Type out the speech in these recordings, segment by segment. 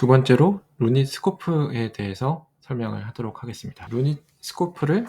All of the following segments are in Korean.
두 번째로 루닛스코프에 대해서 설명을 하도록 하겠습니다. 루닛스코프를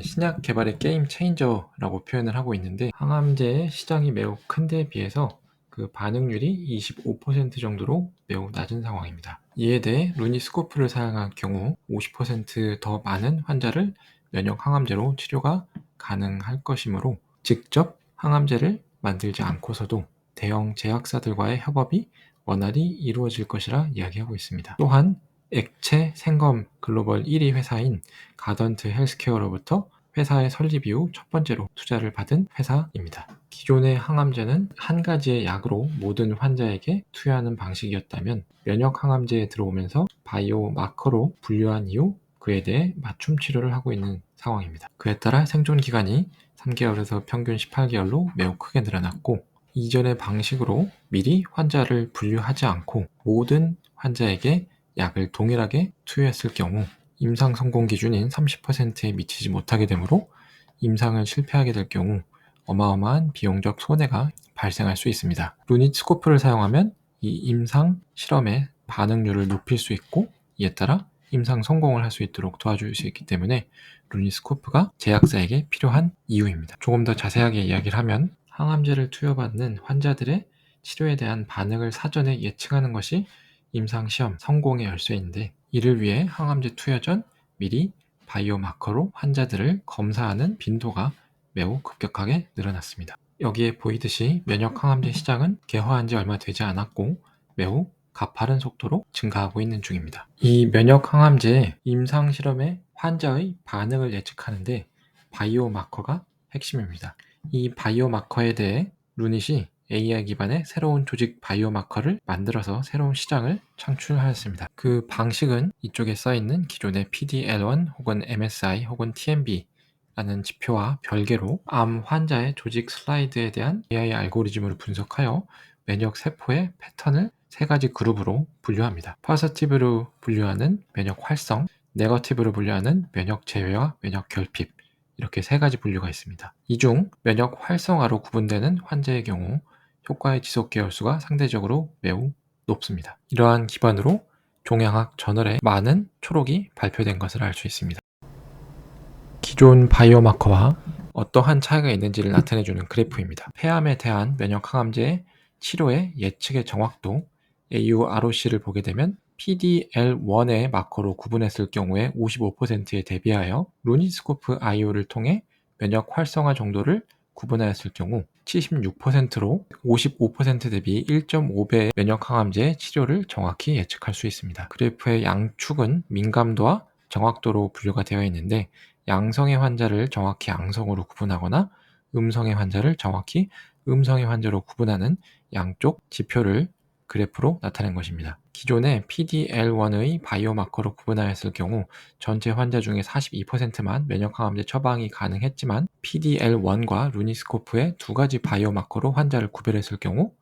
신약 개발의 게임 체인저라고 표현을 하고 있는데, 항암제의 시장이 매우 큰 데에 비해서 그 반응률이 25% 정도로 매우 낮은 상황입니다. 이에 대해 루닛스코프를 사용할 경우 50% 더 많은 환자를 면역 항암제로 치료가 가능할 것이므로, 직접 항암제를 만들지 않고서도 대형 제약사들과의 협업이 원활히 이루어질 것이라 이야기하고 있습니다. 또한 액체 생검 글로벌 1위 회사인 가던트 헬스케어로부터 회사의 설립 이후 첫 번째로 투자를 받은 회사입니다. 기존의 항암제는 한 가지의 약으로 모든 환자에게 투여하는 방식이었다면, 면역 항암제에 들어오면서 바이오 마커로 분류한 이후 그에 대해 맞춤 치료를 하고 있는 상황입니다. 그에 따라 생존 기간이 3개월에서 평균 18개월로 매우 크게 늘어났고, 이전의 방식으로 미리 환자를 분류하지 않고 모든 환자에게 약을 동일하게 투여했을 경우 임상 성공 기준인 30%에 미치지 못하게 되므로, 임상을 실패하게 될 경우 어마어마한 비용적 손해가 발생할 수 있습니다. 루닛스코프를 사용하면 이 임상 실험의 반응률을 높일 수 있고, 이에 따라 임상 성공을 할 수 있도록 도와줄 수 있기 때문에 루닛스코프가 제약사에게 필요한 이유입니다. 조금 더 자세하게 이야기를 하면, 항암제를 투여받는 환자들의 치료에 대한 반응을 사전에 예측하는 것이 임상시험 성공의 열쇠인데, 이를 위해 항암제 투여 전 미리 바이오마커로 환자들을 검사하는 빈도가 매우 급격하게 늘어났습니다. 여기에 보이듯이 면역 항암제 시장은 개화한 지 얼마 되지 않았고 매우 가파른 속도로 증가하고 있는 중입니다. 이 면역 항암제의 임상 실험에 환자의 반응을 예측하는데 바이오마커가 핵심입니다. 이 바이오마커에 대해 루닛이 AI 기반의 새로운 조직 바이오마커를 만들어서 새로운 시장을 창출하였습니다. 그 방식은 이쪽에 써있는 기존의 PD-L1 혹은 MSI 혹은 TMB 라는 지표와 별개로 암 환자의 조직 슬라이드에 대한 AI 알고리즘으로 분석하여 면역 세포의 패턴을 세 가지 그룹으로 분류합니다. 포지티브로 분류하는 면역 활성, 네거티브로 분류하는 면역 제외와 면역 결핍, 이렇게 세 가지 분류가 있습니다. 이 중 면역 활성화로 구분되는 환자의 경우 효과의 지속 개월수가 상대적으로 매우 높습니다. 이러한 기반으로 종양학 저널에 많은 초록이 발표된 것을 알 수 있습니다. 기존 바이오마커와 어떠한 차이가 있는지를 나타내주는 그래프입니다. 폐암에 대한 면역 항암제의 치료의 예측의 정확도 AUROC를 보게 되면 PD-L1의 마커로 구분했을 경우에 55%에 대비하여 루닛스코프 IO를 통해 면역 활성화 정도를 구분하였을 경우 76%로 55% 대비 1.5배의 면역 항암제의 치료를 정확히 예측할 수 있습니다. 그래프의 양축은 민감도와 정확도로 분류가 되어 있는데, 양성의 환자를 정확히 양성으로 구분하거나 음성의 환자를 정확히 음성의 환자로 구분하는 양쪽 지표를 그래프로 나타낸 것입니다. 기존의 PD-L1의 바이오마커로 구분하였을 경우 전체 환자 중에 42%만 면역항암제 처방이 가능했지만, PD-L1과 루닛스코프의 두 가지 바이오마커로 환자를 구별했을 경우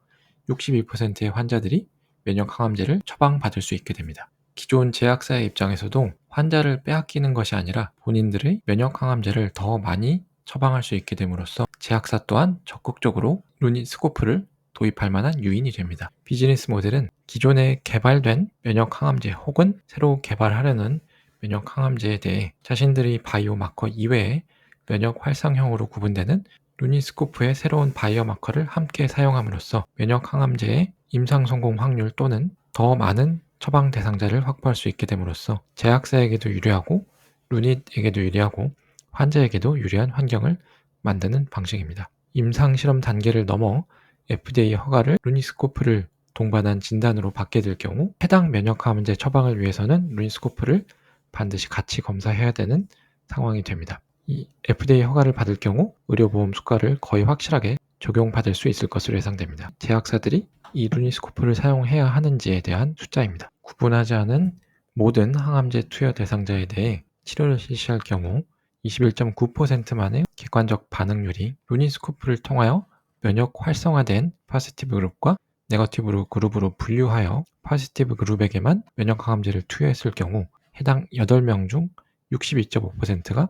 62%의 환자들이 면역항암제를 처방받을 수 있게 됩니다. 기존 제약사의 입장에서도 환자를 빼앗기는 것이 아니라 본인들의 면역항암제를 더 많이 처방할 수 있게 됨으로써 제약사 또한 적극적으로 루닛스코프를 도입할 만한 요인이 됩니다. 비즈니스 모델은 기존에 개발된 면역항암제 혹은 새로 개발하려는 면역항암제에 대해 자신들의 바이오마커 이외에 면역 활성형으로 구분되는 루닛스코프의 새로운 바이오마커를 함께 사용함으로써 면역항암제의 임상 성공 확률 또는 더 많은 처방 대상자를 확보할 수 있게 됨으로써 제약사에게도 유리하고 루닛에게도 유리하고 환자에게도 유리한 환경을 만드는 방식입니다. 임상 실험 단계를 넘어 FDA 허가를 루닛스코프를 동반한 진단으로 받게 될 경우 해당 면역항암제 처방을 위해서는 루닛스코프를 반드시 같이 검사해야 되는 상황이 됩니다. 이 FDA 허가를 받을 경우 의료보험 수가를 거의 확실하게 적용받을 수 있을 것으로 예상됩니다. 제약사들이 이 루닛스코프를 사용해야 하는지에 대한 숫자입니다. 구분하지 않은 모든 항암제 투여 대상자에 대해 치료를 실시할 경우 21.9%만의 객관적 반응률이 루닛스코프를 통하여 면역 활성화된 포지티브 그룹과 네거티브 그룹으로 분류하여 포지티브 그룹에게만 면역 항암제를 투여했을 경우 해당 8명 중 62.5%가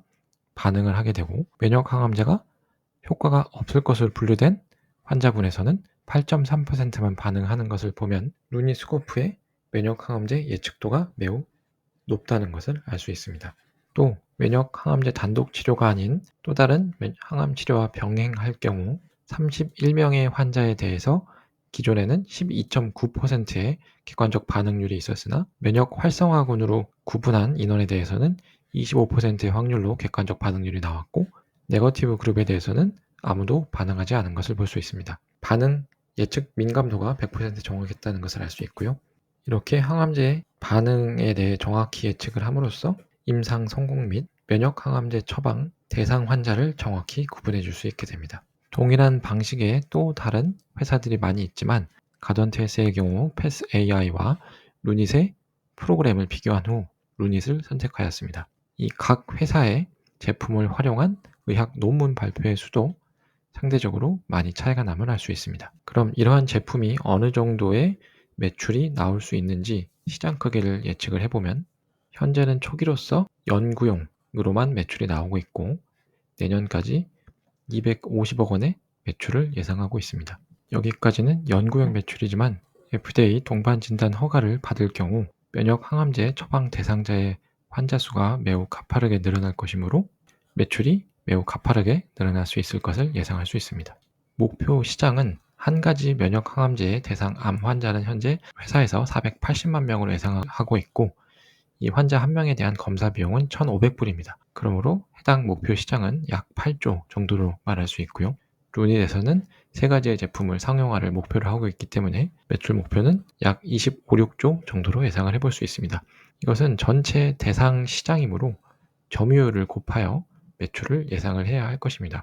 반응을 하게 되고, 면역 항암제가 효과가 없을 것으로 분류된 환자분에서는 8.3%만 반응하는 것을 보면 루닛스코프의 면역 항암제 예측도가 매우 높다는 것을 알 수 있습니다. 또 면역 항암제 단독 치료가 아닌 또 다른 항암 치료와 병행할 경우 31명의 환자에 대해서 기존에는 12.9%의 객관적 반응률이 있었으나 면역 활성화군으로 구분한 인원에 대해서는 25%의 확률로 객관적 반응률이 나왔고 네거티브 그룹에 대해서는 아무도 반응하지 않은 것을 볼 수 있습니다. 반응 예측 민감도가 100% 정확했다는 것을 알 수 있고요. 이렇게 항암제의 반응에 대해 정확히 예측을 함으로써 임상 성공 및 면역 항암제 처방 대상 환자를 정확히 구분해 줄 수 있게 됩니다. 동일한 방식의 또 다른 회사들이 많이 있지만 가던테스의 경우 패스AI와 루닛의 프로그램을 비교한 후 루닛을 선택하였습니다. 이 각 회사의 제품을 활용한 의학 논문 발표의 수도 상대적으로 많이 차이가 남을 알 수 있습니다. 그럼 이러한 제품이 어느 정도의 매출이 나올 수 있는지 시장 크기를 예측을 해보면 현재는 초기로서 연구용으로만 매출이 나오고 있고 내년까지 250억 원의 매출을 예상하고 있습니다. 여기까지는 연구용 매출이지만 FDA 동반 진단 허가를 받을 경우 면역 항암제 처방 대상자의 환자 수가 매우 가파르게 늘어날 것이므로 매출이 매우 가파르게 늘어날 수 있을 것을 예상할 수 있습니다. 목표 시장은 한 가지 면역 항암제의 대상 암 환자는 현재 회사에서 480만 명으로 예상하고 있고 이 환자 한 명에 대한 검사 비용은 1,500불입니다. 그러므로 해당 목표 시장은 약 8조 정도로 말할 수 있고요. 루닛에서는 세 가지의 제품을 상용화를 목표로 하고 있기 때문에 매출 목표는 약 25, 6조 정도로 예상을 해볼 수 있습니다. 이것은 전체 대상 시장이므로 점유율을 곱하여 매출을 예상을 해야 할 것입니다.